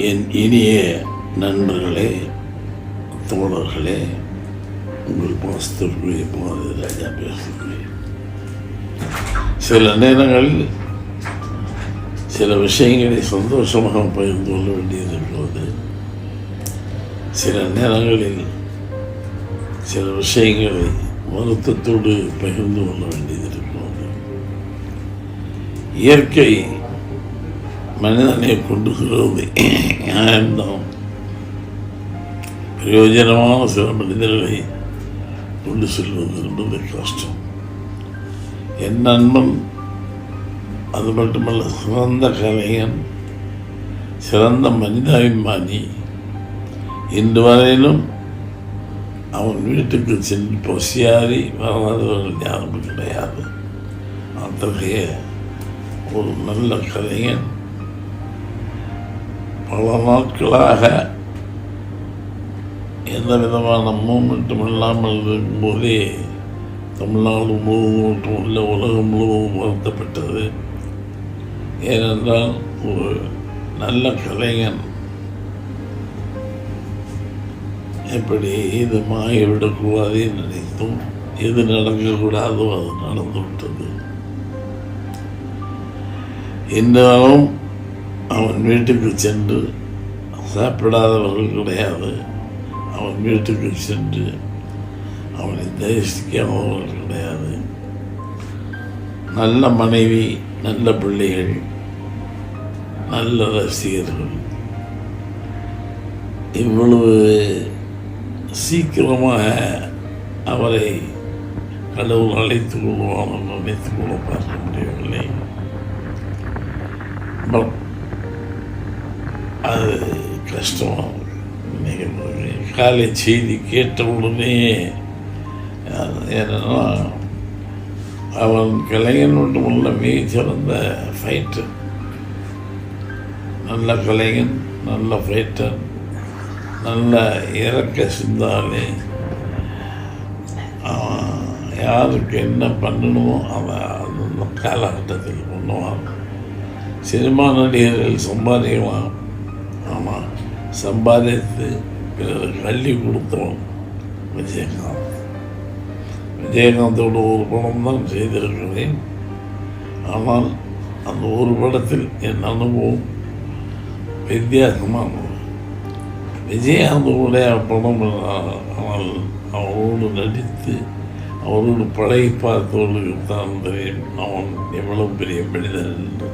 என் இனிய நண்பர்களே, தோழர்களே, உங்கள் பாஸ்தருக்குரிய பாரதி ராஜா பேசுகிறேன். சில நேரங்களில் சில விஷயங்களை சந்தோஷமாக பகிர்ந்து கொள்ள வேண்டியிருக்கிறது. சில நேரங்களில் சில விஷயங்களை வருத்தத்தோடு பகிர்ந்து கொள்ள வேண்டியதிருக்கிறது. இயற்கை மனிதனை கொண்டு செல்வது நியாயம்தான். பிரயோஜனமான சில மனிதர்களை கொண்டு செல்வது என்பது கஷ்டம். என் நண்பன், அது மட்டுமல்ல, சிறந்த கலைஞன், சிறந்த மனிதாபிமானி. இன்று வரையிலும் அவன் வீட்டுக்கு சென்று பசியாரி வராதவர்கள் யாரும் கிடையாது. அத்தகைய ஒரு நல்ல கலைஞன் பல நாட்களாக எந்த விதமான மூமெண்ட்டும் இல்லாமல் இருக்கும்போதே தமிழ்நாடு முழுவதும் மட்டுமல்ல, உலகம் முழுவதும் வருத்தப்பட்டது. ஏனென்றால் ஒரு நல்ல கலைஞன் எப்படி இது மாறிவிடக்கூடாது நினைத்தும் எது நடக்கக்கூடாதோ அது நடந்து விட்டது. இன்றாலும் அவன் வீட்டுக்கு சென்று சாப்பிடாதவர்கள் கிடையாது. அவன் வீட்டுக்கு சென்று அவனை தரிசிக்காதவர்கள் கிடையாது. நல்ல மனைவி, நல்ல பிள்ளைகள், நல்ல ரசிகர்கள். இவ்வளவு சீக்கிரமாக அவரை கடவுள் அழைத்துக் கொள்வான் நினைத்துக் கொள்ள பார்க்க முடியவில்லை. அது கஷ்டமாக நினைக்கிறது. காலை செய்தி கேட்டவுடனே, ஏன்னா அவன் கலைஞன் மட்டுமல்ல, மிக சிறந்த ஃபைட்டர். நல்ல கலைஞன், நல்ல ஃபைட்டர், நல்ல இறக்க சிந்தாலே. யாருக்கு என்ன பண்ணணுமோ அதை அந்த காலகட்டத்தில் பண்ணுவான். சினிமா நடிகர்கள் சம்பாதிக்கலாம், ஆனால் சம்பாதித்து பிறருக்கு அள்ளி கொடுத்தவன் விஜயகாந்த். விஜயகாந்தோட ஒரு படம் தான் செய்திருக்கிறேன். ஆனால் அந்த ஒரு படத்தில் என் அனுபவம் வித்தியாசமானது. விஜயகாந்தோடைய படம், ஆனால் அவரோடு நடித்து அவரோடு பழகி பார்த்தவர்களுக்கு தான் தெரியும் அவன் எவ்வளவு பெரிய மனிதன் என்று.